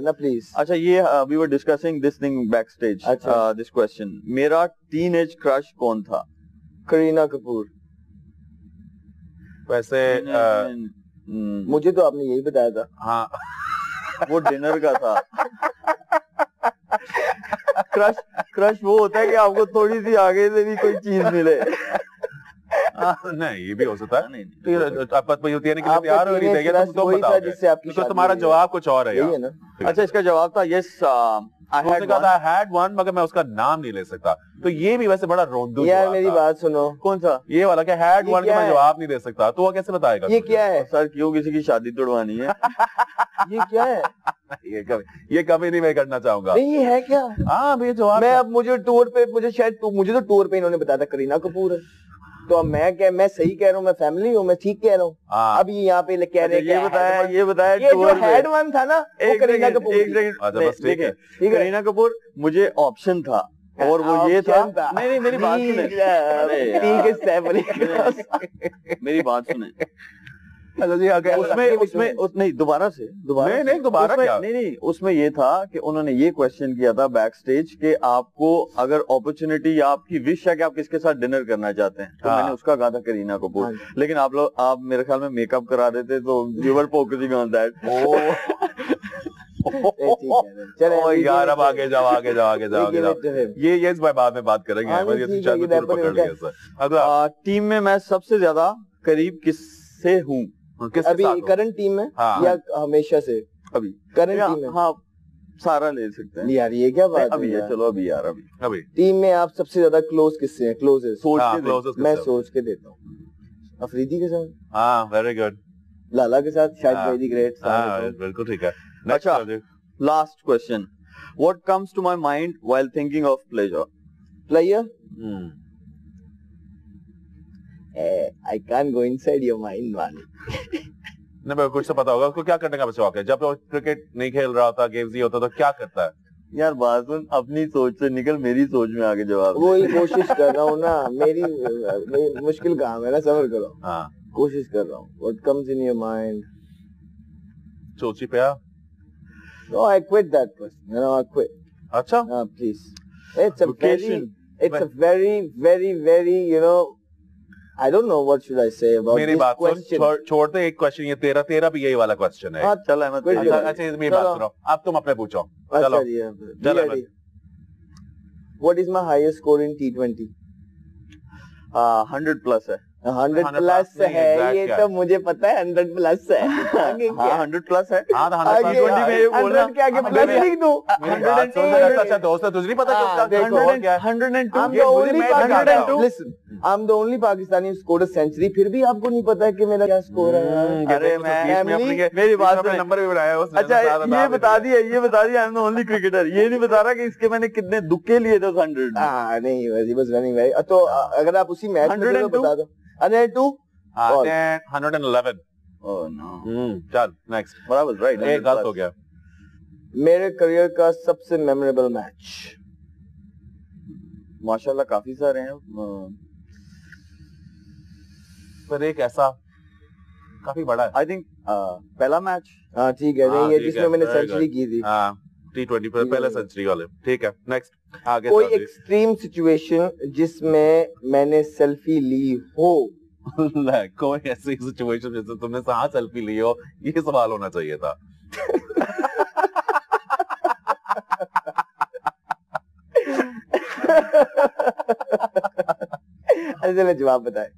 ना प्लीज। अच्छा, ये we were discussing this thing back stage. अच्छा, दिस क्वेश्चन, मेरा टीनेज क्रश कौन था? करीना कपूर। वैसे मुझे तो आपने यही बताया था। हाँ, वो डिनर का था। क्रश वो होता है कि आपको थोड़ी सी आगे से भी कोई चीज मिले। नहीं, ये भी हो सकता है। नहीं, तो आप देने के लिए तैयार हो रही थे, तुम बताओगे तो तुम्हारा जवाब कुछ और है ना। अच्छा, इसका जवाब था यस आई हैड वन, मगर मैं उसका नाम नहीं ले सकता। तो ये भी वैसे बड़ा रोंदू यार। मेरी बात सुनो। कौन सा? ये वाला क्या हैड वन का मैं जवाब नहीं दे सकता, तो वो कैसे बताएगा? ये क्या है सर? क्यों किसी की शादी तोड़वानी है? ये क्या है? ये कभी नहीं मैं करना चाहूंगा। नहीं, ये है क्या? हाँ, ये जवाब मैं अब मुझे तो टूर पे इन्होंने बताया था करीना कपूर है, तो अब मैं सही कह रहा हूँ, मैं फैमिली हूँ, मैं ठीक कह रहा हूँ। अब यहाँ पे कह रहे ये बताया ये जो हेड वन था ना, वो करीना कपूर। ठीक है, करीना कपूर मुझे ऑप्शन था और वो ये था। नहीं, मेरी बात सुने। ठीक है, मेरी बात सुने। नहीं दोबारा नहीं उसमें ये था कि उन्होंने ये क्वेश्चन किया था बैक स्टेज कि आपको अगर अपॉर्चुनिटी या आपकी विश है कि आप किसके साथ डिनर करना चाहते हैं, तो मैंने उसका कहा था करीना कपूर, लेकिन आप मेरे ख्याल में मेकअप करा देते तो you were focusing on that. चलो यार अब आगे जाओ। ये इस बाद में बात करेंगे। टीम में मैं सबसे ज्यादा करीब किससे हूँ? अभी करंट टीम में या हमेशा से? अभी करंट टीम में। हाँ सारा ले सकते हैं यार, ये क्या बात अभी है? चलो अभी टीम में आप सबसे ज्यादा क्लोज किससे हैं? क्लोजेस्ट मैं सोच के देता हूँ अफरीदी के साथ। हाँ वेरी गुड। लाला के साथ शायद वेरी ग्रेट। बिल्कुल ठीक है। अच्छा last question, what comes to my mind while thinking of pleasure? I can't go inside your mind, man. नहीं मैं कुछ तो पता होगा उसको क्या करने का शौक है। जब वो क्रिकेट नहीं खेल रहा होता, गेम्स नहीं होता, तो क्या करता है? यार बात सुन, अपनी सोच से निकल, मेरी सोच में आके जवाब। वही कोशिश कर रहा हूँ ना, मेरी मुश्किल काम है ना, सबर करो। हाँ कोशिश कर रहा हूँ। What comes in your mind? सोची पे आ? No, I quit that question. No, I quit. अच्छा? Please. It's a very, you know, I don't know what should I say about मेरी बात सुन, छोड़ते एक क्वेश्चन, ये तेरा भी यही वाला क्वेश्चन है। चल अहमद, अच्छा मेरी बात सुनो, अब तुम अपने पूछो। चलो चलो। What is my highest score in T20? 100 plus है। 100 प्लस है, ये तो मुझे पता है 100 प्लस है। आगे क्या? 100 प्लस है। हाँ 100 में ये बोलना। 100 के आगे प्लस लिख दूं? 102। अच्छा दोस्त है, तुझे नहीं पता क्या? 102। Listen, I'm the only Pakistani who scored a century. फिर भी आपको नहीं पता है कि मेरा क्या स्कोर है? अरे मेरी बात में नंबर भी बनाया उसने। अच्छा ये बता दिया I am the only cricketer. ये नहीं बता रहा कि इसके मैंने कितने दुक्के लिए थे 100। नहीं बस रनिंग भाई। तो अगर आप उसी मैच में बता दो। 102? 111। Oh no. चल next. But I was right. एक गलत हो गया। मेरे करियर का सबसे मेमोरेबल मैच? माशाल्लाह काफी सारे हैं, पर एक ऐसा काफी बड़ा है। आई थिंक पहला मैच। हाँ ठीक है, नहीं ये जिसमें मैंने सेंचुरी की थी। T20 पर पहले सेंचुरी वाले। ठीक है नेक्स्ट आगे। कोई एक्सट्रीम सिचुएशन जिसमें मैंने सेल्फी ली हो? कोई ऐसी सिचुएशन जिसमें तुमने कहाँ सेल्फी ली हो, ये सवाल होना चाहिए था। चलो जवाब बताए।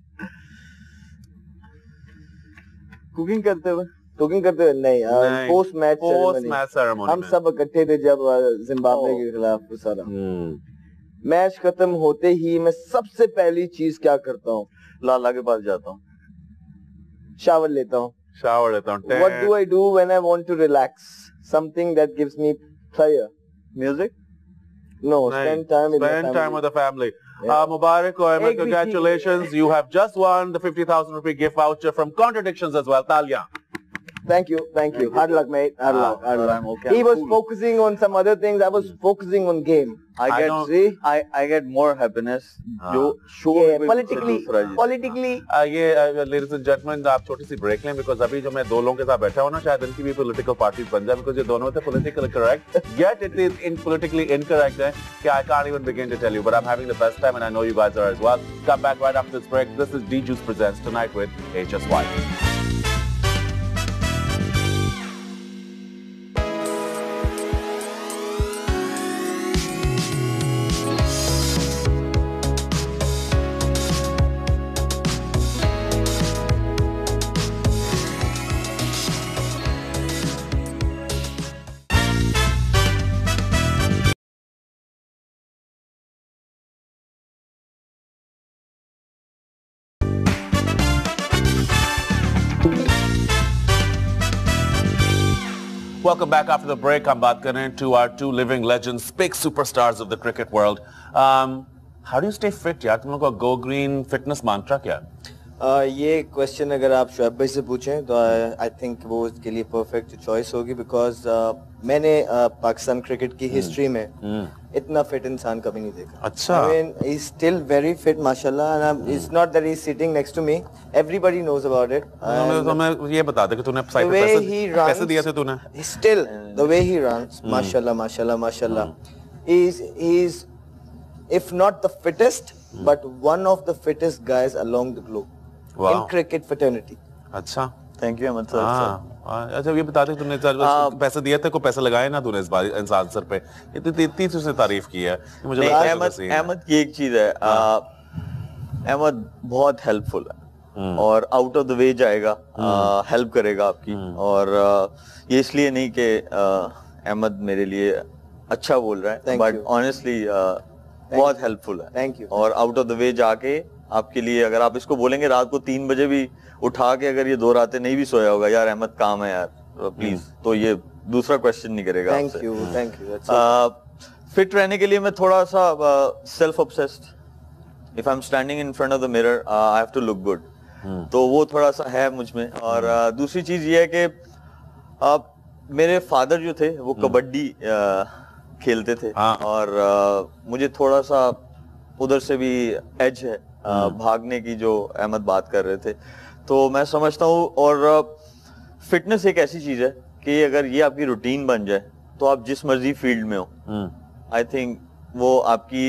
कुकिंग करते हुए नहीं, पोस्ट मैच सेरेमनी। हम सब इकट्ठे थे जब जिम्बाब्वे के खिलाफ सारा। मैच खत्म होते ही मैं सबसे पहली चीज क्या करता हूँ? लाला के पास जाता हूँ, शावर लेता हूँ। What do I do when I want to relax? Something that gives me pleasure. Music? No, spend time with the family. Mubarak or congratulations, you have just won the 50,000 rupee gift voucher from Contradictions as well. Talia. Thank you. Hard luck, mate. Hard luck. Okay. He was focusing on some other things. I was focusing on game. I get more happiness. Politically. ये ladies and gentlemen, आप छोटी सी break लें because अभी जो मैं दो लोगों के साथ बैठा हूँ ना, शायद इनकी भी political parties बन जाए because ये दोनों थे politically correct. Yet it is politically incorrect है कि I can't even begin to tell you. But I'm having the best time and I know you guys are as well. Come back right after this break. This is D-Juice Presents Tonight with HSY. Welcome back after the break. I'm baat kar rahe hain to our two living legends, big superstars of the cricket world. How do you stay fit यार? तुम लोगों का Go Green fitness mantra क्या है? ये question अगर आप शोएब भाई से पूछें तो आई थिंक वो इसके लिए परफेक्ट चॉइस होगी बिकॉज मैंने पाकिस्तान क्रिकेट की हिस्ट्री में इतना फिट इंसान कभी नहीं देखा. अच्छा. I mean, he's still very fit, mashallah, and it's not that he's sitting next to me. Everybody knows about it. तो मैं ये बता दे कि तूने साइड पे पैसे दिए थे तूने. Still, the way he runs, mashallah, mashallah, mashallah, he's if not the fittest, but one of the fittest guys along the globe in cricket fraternity. अच्छा. Thank you Ahmed sir. अच्छा ये बता दे तूने पैसे दिए थे को पैसे लगाए ना तूने इस बार इस आंसर पे इतनी उसने तारीफ की है मुझे लगता है अहमद की एक चीज है अहमद बहुत हेल्पफुल है और आउट ऑफ द वे जाएगा हेल्प करेगा आपकी और ये इसलिए नहीं कि अहमद मेरे लिए अच्छा बोल रहा है बट ऑनेस्टली बहुत हेल्पफुल है. Thank you. और आउट ऑफ द वे जाके आपके लिए अगर आप इसको बोलेंगे रात को 3 बजे भी उठा के अगर ये 2 रातें नहीं भी सोया होगा यार अहमद काम है यार प्लीज तो ये दूसरा क्वेश्चन नहीं करेगा. Thank you. फिट रहने के लिए मैं थोड़ा सा self obsessed. If I am standing in front of the mirror I have to look good. तो वो थोड़ा सा है मुझ में. और दूसरी चीज ये है कि मेरे फादर जो थे वो कबड्डी खेलते थे और मुझे थोड़ा सा उधर से भी एज है भागने की जो अहमद बात कर रहे थे. तो मैं समझता हूँ और फिटनेस एक ऐसी चीज है कि अगर ये आपकी रूटीन बन जाए तो आप जिस मर्जी फील्ड में हो आई थिंक वो आपकी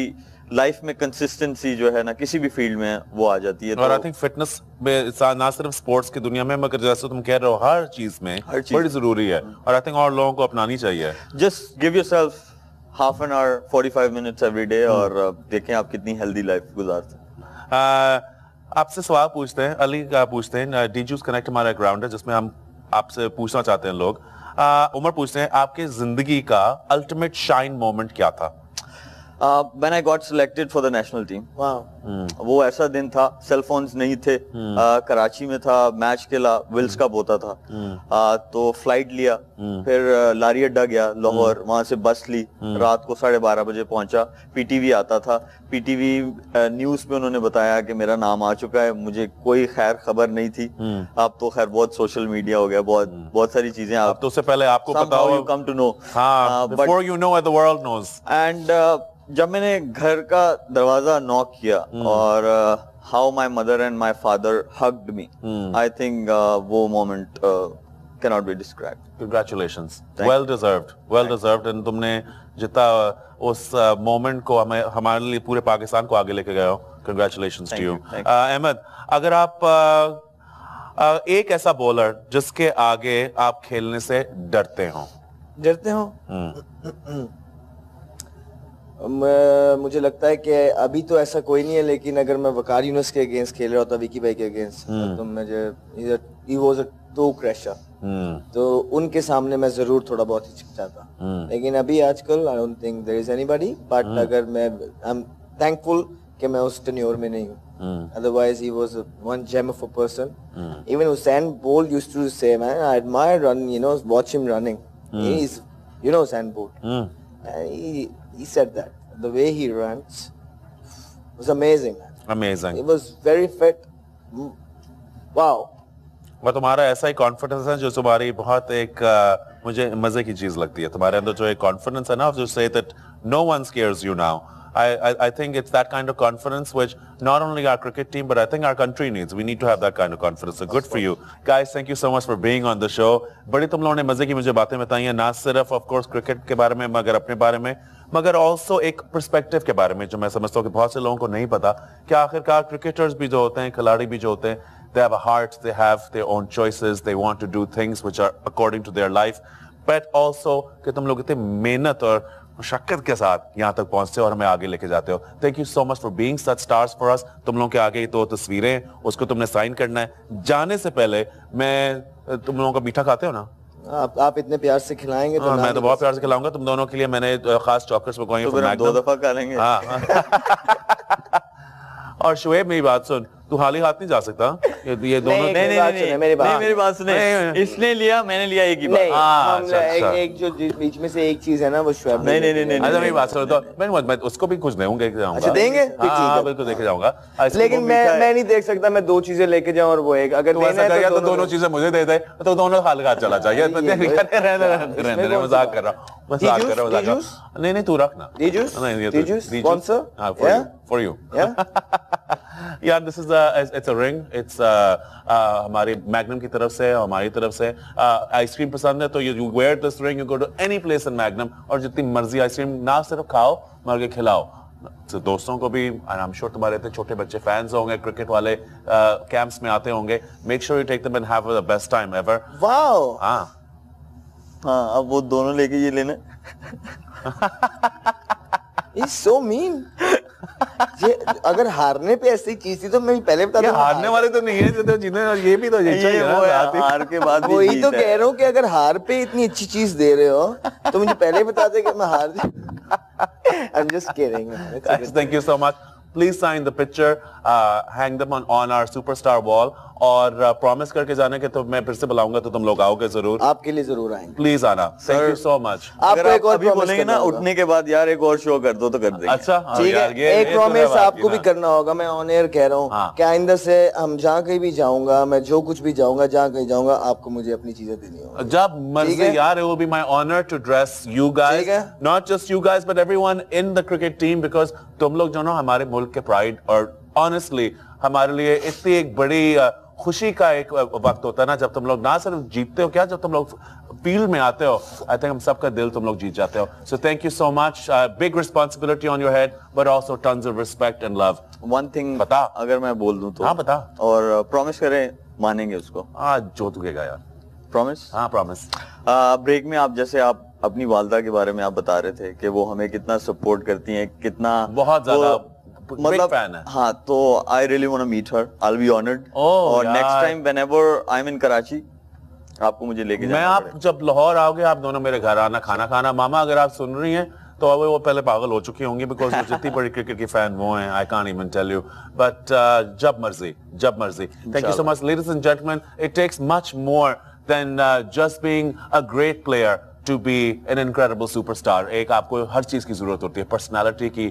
लाइफ में कंसिस्टेंसी जो है ना किसी भी फील्ड में वो आ जाती है. और आई थिंक फिटनेस में ना सिर्फ स्पोर्ट्स की दुनिया में मगर जैसे तुम कह रहे हो हर चीज में बड़ी जरूरी है और आई थिंक और लोगों को अपनानी चाहिए. Just give yourself half an hour 45 minutes every day और देखें आप कितनी हेल्दी लाइफ गुजारते हैं. आपसे सवाल पूछते हैं अली का पूछते हैं डीजूस कनेक्ट हमारा एक राउंड है जिसमें हम आपसे पूछना चाहते हैं लोग. उमर पूछते हैं आपके जिंदगी का अल्टीमेट शाइन मोमेंट क्या था? When I got selected for the national team. वो ऐसा दिन था सेल फोन्स नहीं थे. कराची में था मैच खेला विल्स कप होता था. तो फ्लाइट लिया फिर लारी अड्डा गया लाहौर वहां से बस ली रात को 12:30 बजे पहुंचा. पीटीवी आता था. पीटीवी न्यूज पे उन्होंने बताया कि मेरा नाम आ चुका है. मुझे कोई खैर खबर नहीं थी. अब तो खैर बहुत सोशल मीडिया हो गया बहुत सारी चीजें आप तो उससे पहले आपको पता हो you come to know. before you know the world knows. And जब मैंने घर का दरवाजा नॉक किया और how my mother and my father hugged me I think वो moment cannot be described. Congratulations. Well deserved and तुमने जितना उस मोमेंट को हमारे लिए पूरे पाकिस्तान को आगे लेके गए हो. Congratulations to you. अहमद अगर आप एक ऐसा बॉलर जिसके आगे आप खेलने से डरते हो मुझे लगता है कि अभी तो ऐसा कोई नहीं है लेकिन अगर मैं वकार यूनुस के अगेंस्ट खेल रहा होता विकी भाई के अगेंस्ट तो मुझे he was a to crusher तो उनके सामने मैं जरूर थोड़ा बहुत हिचकिचाता. लेकिन अभी आजकल I don't think there is anybody but अगर मैं आई एम थैंकफुल कि मैं उस टेन्योर में नहीं हूँ. Otherwise he was one gem of a person. Even Usain Bolt used to say man I admire run you know watch him running. He is you know Usain Bolt. He said that the way he runs was amazing. Amazing. He was very fit. Wow. और तुम्हारा ऐसा ही confidence है जो तुम्हारी बहुत एक मुझे मजे की चीज लगती है. तुम्हारे अंदर जो एक कॉन्फिडेंस है ना जो say that no one scares you now. I think it's that kind of confidence which not only our cricket team but I think our country needs. We need to have that kind of confidence. So good for you guys. Thank you so much for being on the show. बड़ी तुम लोगों ने मजे की मुझे बातें बताई हैं ना सिर्फ of course cricket के बारे में मगर अपने बारे में मगर also एक पर्सपेक्टिव के बारे में जो मैं समझता हूँ कि बहुत से लोगों को नहीं पता कि आखिरकार क्रिकेटर्स भी जो होते हैं खिलाड़ी भी जो होते हैं they have a heart, they have their own choices, they want to do things which are according to their life, but also कि तुम लोग इतने मेहनत और मुशक्कत के साथ यहाँ तक पहुँचते हो और हमें आगे लेके जाते हो. Thank you so much for being such stars for us. तुम लोगों के आगे तो तस्वीरें उसको तुमने साइन करना है. जाने से पहले मैं तुम लोगों का मीठा खाते हो ना? आप इतने प्यार से खिलाएंगे तो मैं तो बहुत प्यार से खिलाऊंगा तुम दोनों के लिए. मैंने खास चॉकलेट्स मंगवाई हैं. तो 2 दफा खा लेंगे. और शुएब मेरी बात सुन तू हाली हाथ नहीं जा सकता। ये दोनों नहीं मेरी बात सुने। इसने लिया, मैंने लिया एक ही बार। एक जो बीच में से एक चीज है ना वो शुएब। नहीं अच्छा मेरी बात सुनो, तो मैं उसको भी कुछ दूंगा, अच्छा देंगे, हाँ बिल्कुल देखे जाऊंगा। लेकिन मैं नहीं देख सकता मैं 2 चीजें लेके जाऊं और वो एक, अगर देना है तो दोनों चीजें मुझे दे दे तो दोनों हाल हाथ चला चाहिए। मजाक कर रहा हूँ। नहीं तू रखना। For you. Yeah, this is it's a ring. It's हमारी Magnum की तरफ से, हमारी तरफ से आइसक्रीम पसंद है तो you wear this ring, you go to any place in Magnum और जितनी मर्जी आइसक्रीम ना सिर्फ खाओ बल्कि खिलाओ। तो दोस्तों को भी, and I'm sure तुम्हारे इतने छोटे बच्चे फैंस होंगे, क्रिकेट वाले कैंप्स में आते होंगे। Make sure you take them and have the best time ever. Wow. हाँ अब वो दोनों लेके ये लेना। He's so mean. ये अगर हारने पे ऐसी चीज थी तो मैं पहले बता दूं। हारने वाले तो नहीं है, जो जीतने ये भी तो हार के बाद भी वही तो कह रहा हूँ कि अगर हार पे इतनी अच्छी चीज दे रहे हो तो मुझे पहले बता दे कि मैं हार I'm just kidding. Thank you so much. Please sign the picture, hang them on our superstar wall और प्रॉमिस करके जाने के तो मैं फिर से बुलाऊंगा तो तुम लोग आओगे जरूर। आपके लिए जरूर आएंगे। प्लीज आना। Thank you so much. अगर आप अभी बोलेंगे ना उठने के बाद यार एक और शो कर दो तो कर देंगे। अच्छा ठीक है, एक प्रॉमिस आपको भी करना होगा, मैं ऑन एयर कह रहा हूँ कि आइंदा से हम जहाँ कहीं भी जाऊंगा, मैं जो कुछ भी जाऊंगा, जहाँ कहीं जाऊंगा, आपको मुझे अपनी चीजें देनी होगी। जब मर्जी यार, it will be my honor to dress you guys, not just you guys but everyone in the cricket team because तुम लोग जो ना हमारे मुल्क के प्राइड और honestly हमारे लिए इतनी एक बड़ी खुशी का एक वक्त होता है ना जब तुम लोग ना सिर्फ जीतते हो, क्या जब तुम लोग फील्ड में आते हो, आई थिंक हम सबका दिल तुम लोग जीत जाते हो। So thank you so much. Big responsibility on your head but also tons of respect and love. One thing बता, अगर मैं बोल दूं तो। हाँ बता। और प्रॉमिस करें मानेंगे उसको? आज जो तू कहेगा यार। प्रॉमिस? हाँ प्रॉमिस। ब्रेक में आप जैसे आप अपनी वालदा के बारे में आप बता रहे थे कि वो हमें कितना सपोर्ट करती हैं, कितना बहुत ज्यादा मतलब फैन है। हाँ तो I really want to meet her, I will be honoured. और next time whenever I am in Karachi आपको मुझे लेके जाना। मैं आप जब लाहौर आओगे आप दोनों मेरे घर आना, खाना खाना। मामा अगर आप सुन रही हैं तो वो पहले पागल हो चुकी होंगी बिकॉज वो जितनी बड़ी क्रिकेट की फैन वो हैं, I can't even tell you, but जब मर्जी। Thank you so much ladies and gentleman. It takes much more than just being a great player to be an incredible superstar. एक आपको हर चीज की जरूरत होती है, पर्सनालिटी की,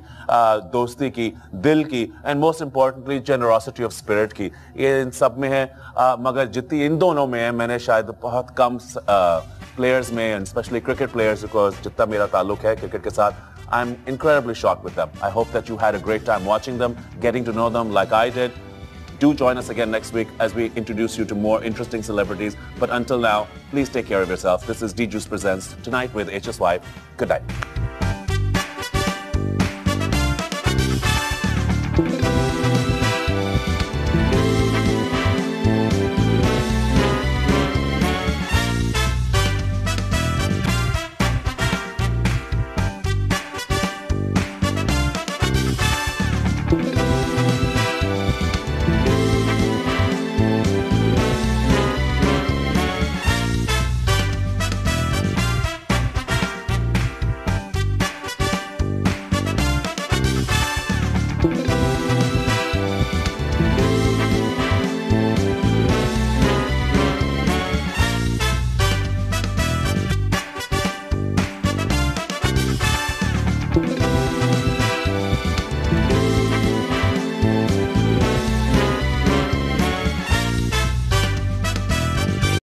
दोस्ती की, दिल की, and most importantly generosity of spirit की। ये इन सब में है, मगर जितनी इन दोनों में है मैंने शायद बहुत कम प्लेयर्स में, and especially cricket players, because जितना मेरा ताल्लुक है क्रिकेट के साथ, I'm incredibly shocked with them. I hope that you had a great time watching them, getting to know them like I did. Do join us again next week as we introduce you to more interesting celebrities. But until now, please take care of yourself. This is D-Juice Presents Tonight with HSY. Good night.